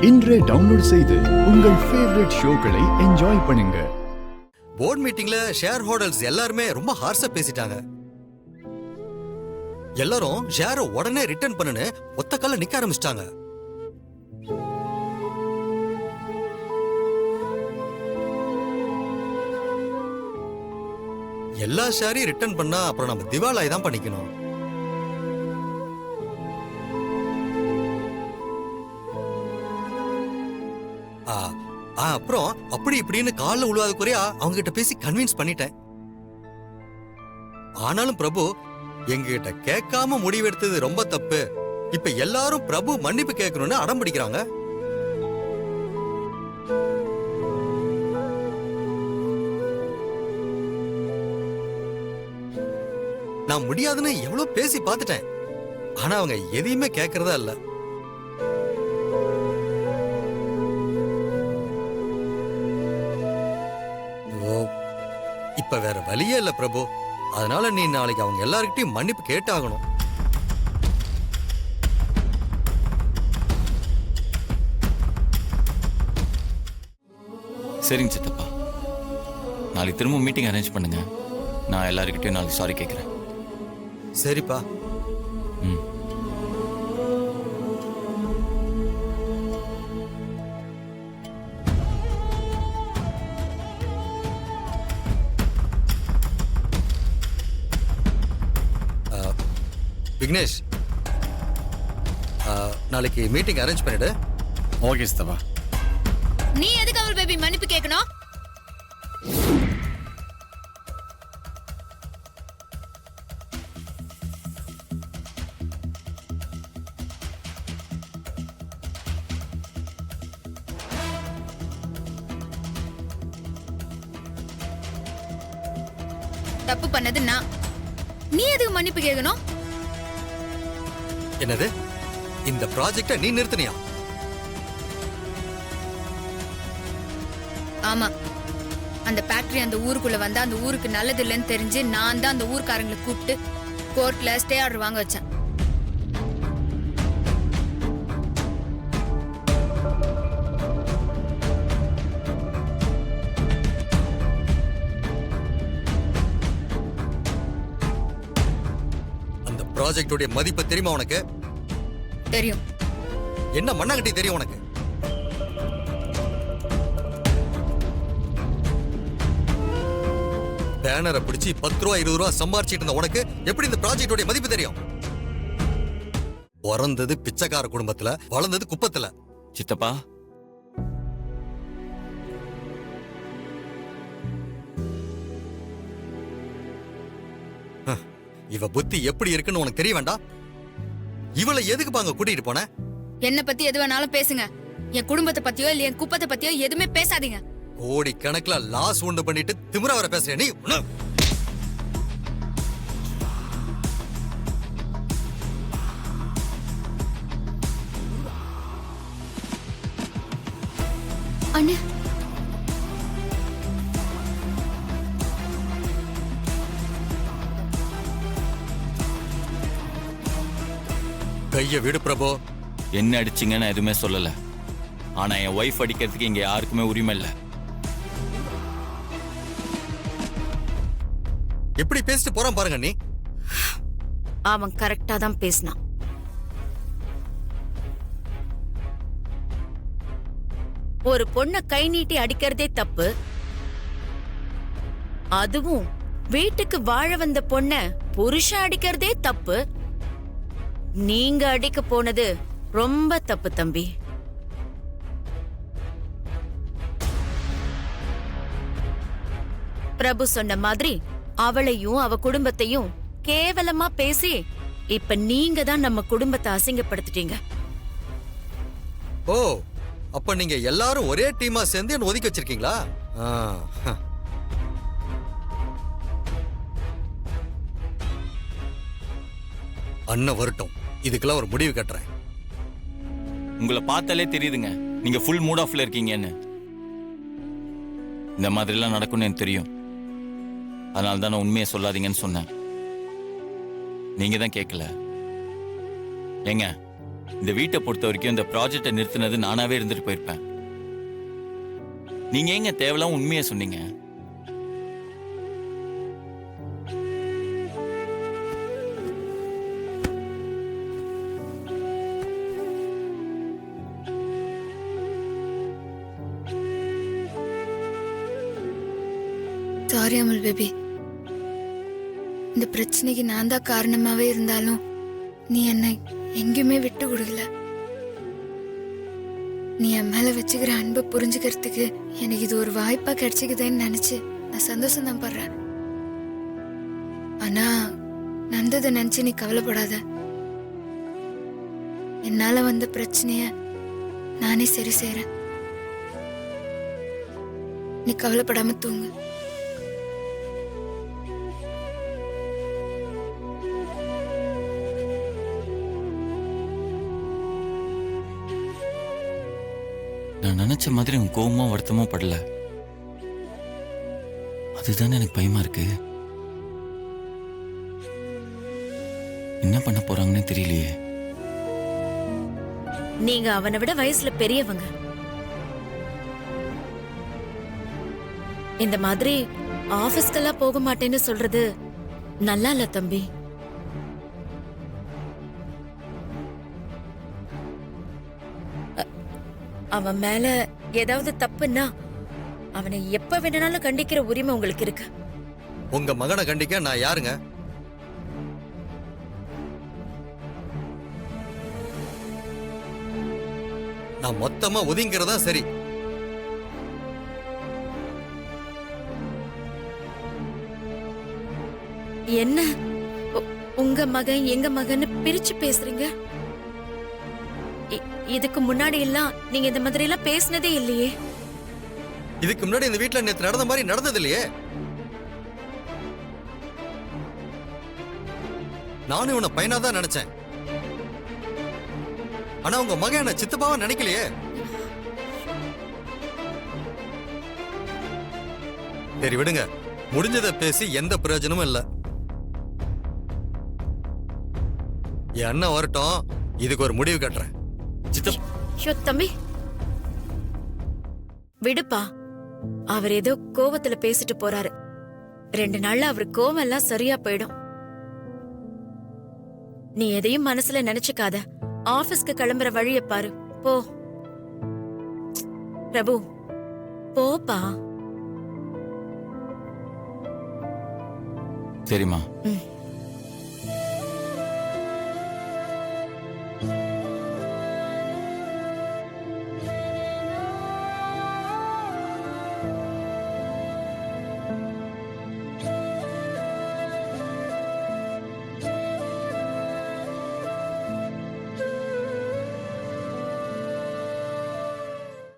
இன்றே டவுன்லோட் செய்து உங்கள் ஃபேவரட் ஷோக்களை என்ஜாய் பண்ணுங்க. போர்ட் மீட்டிங்ல ஷேர் ஹோல்டர்ஸ் எல்லாருமே ரொம்ப ஹார்ஷா பேசிட்டாங்க. எல்லாரும் ஷேரை உடனே ரிட்டர்ன் பண்ணுன்னு ஒத்த கால நிக்க ஆரம்பிச்சிட்டாங்க. எல்லா ஷேரையும் ரிட்டர்ன் பண்ணா அப்புறம் நம்ம திவாலாய் தான் பண்ணிக்கணும். அப்புறம் அப்படி இப்படின்னு காலில் உழுவாத குறையா அவங்க கிட்ட பேசி கன்வின்ஸ் பண்ணிட்டேன். ஆனாலும் பிரபு எங்ககிட்ட கேட்காம முடிவெடுத்தது ரொம்ப தப்பு. இப்ப எல்லாரும் பிரபு மன்னிப்பு கேட்கணும்னு அடம் பிடிக்கிறாங்க. நான் முடியாதுன்னு எவ்வளவு பேசி பார்த்துட்டேன். ஆனா அவங்க எதையுமே கேட்கறதா இல்ல. இப்ப வேற வழியே இல்ல பிரபு. அதனால நீ நாளைக்கு அவங்க எல்லார்கிட்டயும் மன்னிப்பு கேட்டாகணும். சரிங்க சித்தப்பா, நாளைக்கு திரும்ப மீட்டிங் அரேஞ்ச் பண்ணுங்க. நான் எல்லாருக்கிட்டையும் நாளைக்கு சாரி கேட்குறேன். சரிப்பா. ம். விக்னேஷ், நாளைக்கு மீட்டிங் அரேஞ்ச் பண்ணிடு. ஓகே சித்தப்பா. நீ எதுக்கு அவர் பேபி மன்னிப்பு கேட்கணும்? தப்பு பண்ணது நான், நீ எதுக்கு மன்னிப்பு கேட்கணும்? என்னது, இந்த ப்ராஜெக்ட நீ நிறுத்தினியா? ஆமா, அந்த ஃபேக்டரி அந்த ஊருக்குள்ள வந்தா அந்த ஊருக்கு நல்லது இல்லைன்னு தெரிஞ்சு நான் தான் அந்த ஊர்க்காரங்களை கூப்பிட்டு கோர்ட்ல ஸ்டே ஆர்டர் வாங்க வச்சேன். அந்த ப்ராஜெக்டோட மதிப்பு தெரியுமா உனக்கு? தெரியும். என்ன மண்ணாங்கட்டி தெரியும் உனக்கு? பேனரை பிடிச்சி 10 ரூபா 20 ரூபா சம்பாரிச்சிட்டு இருந்த உனக்கு எப்படி இந்த ப்ராஜெக்டோட மதிப்பு தெரியும்? பிறந்தது பிச்சைக்கார குடும்பத்துல, வளர்ந்தது குப்பத்துல. சித்தப்பா, இவ புத்தி எப்படி இருக்குன்னு உனக்கு தெரிய வேண்டாம்? இவளை எதுக்கு பாங்க கூட்டிட்டு போன? என்ன பத்தி எது வேணாலும் பேசுங்க, என் குடும்பத்தை பத்தியோ இல்ல என் குப்பத்தை பத்தியோ எதுவுமே பேசாதீங்க. கோடி கணக்குல லாஸ் உண்டு பண்ணிட்டு திமிரா வர பேசுற நீ. அண்ணே, கைய விடு பிரபு. என்ன அடிச்சிங்கன்னு நான் எதுவுமே சொல்லல. ஆனா என் ஒய்ஃப் அடிக்கிறதுக்கு இங்க யாருக்குமே உரிமை இல்லை. எப்படி பேசிட்டு போறான் பாருங்க நீ. அவன் கரெக்டா தான் பேசினான். ஒரு பொண்ண கை நீட்டி அடிக்கிறதே தப்பு. அதுவும் வீட்டுக்கு வாழ வந்த பொண்ண புருஷன் அடிக்கிறதே தப்பு. நீங்க அடிக்க போனது ரொம்ப தப்பு தம்பி. பிரபு சொன்ன மாதிரி அவளையும் அவ குடும்பத்தையும் கேவலமா பேசி இப்ப நீங்க தான் நம்ம குடும்பத்தை அசிங்கப்படுத்திட்டீங்க. ஓ, அப்ப நீங்க எல்லாரும் ஒரே டீமா சேர்ந்து என்ன ஒதுக்கி வச்சிருக்கீங்களா? அண்ணன் வரட்டும், இதுக்கெல்லாம் ஒரு முடிவு கட்டுறேன். உங்களை பார்த்தாலே தெரியுதுங்க, நீங்க ஃபுல் மூட் ஆஃப்ல இருக்கீங்கன்னு. இந்த மாதிரிலாம் நடக்கும்னு எனக்கு தெரியும். அதனால தான் நான் உண்மையை சொல்லாதீங்கன்னு சொன்னேன். நீங்க தான் கேட்கல. ஏங்க, இந்த வீட்டை பொறுத்த வரைக்கும் இந்த ப்ராஜெக்டை நிறுத்தினது நானாவே இருந்துட்டு போயிருப்பேன். நீங்க ஏங்க தேவையில்லாம உண்மையை சொன்னீங்க? சாரி அமல் பேபி, இந்த பிரச்சனைக்கு நான் தான் காரணமாவே இருந்தாலும் நீ என்னை எங்கேயுமே விட்டு கொடுக்கல. நீ என் மேல வச்சுக்கிற அன்பை புரிஞ்சுக்கிறதுக்கு எனக்கு இது ஒரு வாய்ப்பா கிடைச்சிக்குதேன்னு நினைச்சு நான் சந்தோஷம் தான் படுறேன். ஆனா நடந்ததை நினைச்சு நீ கவலைப்படாத. என்னால வந்த பிரச்சனைய நானே சரி செய்றேன். நீ கவலைப்படாம தூங்கு. நான் நினைச்ச மாதிரி உன் கோவமோ வருத்தமோ படல. அதுதானே எனக்கு பயமா இருக்கு. என்ன பண்ண போறாங்கன்னு தெரியலையே. நீங்க அவனை விட வயசுல பெரியவங்க. இந்த மாதிரி ஆபீஸ்க்கெல்லாம் போக மாட்டேன்னு சொல்றது நல்லா இல்ல தம்பி. அவன் மேல ஏதாவது தப்புன்னா அவனை எப்ப வேணாலும் கண்டிக்கிற உரிமை உங்களுக்கு இருக்கு. உங்க மகனை கண்டிக்க நான் யாருங்க? நான் மொத்தமா ஒதுங்கிறதா சரி. என்ன உங்க மகன் எங்க மகன்னு பிரிச்சு பேசுறீங்க? இதுக்கு முன்னாடி எல்லாம் நீங்க இந்த மாதிரி எல்லாம் பேசினதே இல்லையே. இதுக்கு முன்னாடி இந்த வீட்டுல நேத்து நடந்த மாதிரி நடந்தது இல்லையே. நானும் இவனை பையனாதான் நினைச்சேன். ஆனா உங்க மகன் என்ன சித்தப்பாவா நினைக்கலையே. சரி விடுங்க, முடிஞ்சதை பேசி எந்த பிரயோஜனமும் இல்ல. என் அண்ணன் வரட்டும், இதுக்கு ஒரு முடிவு கட்டுறேன். ஷோ தம்பி விடுப்பா. அவர் ஏதோ கோவத்துல பேசிட்டு போறாரு. 2 நாள்ல அவர் கோவம் எல்லாம் சரியா போயிடும். நீ எதையும் மனசுல நினைச்சுக்காத. ஆபீஸ்க்கு கிளம்புற வழிய பாரு. போ பிரபு, போப்பா. சரிம்மா. ம்.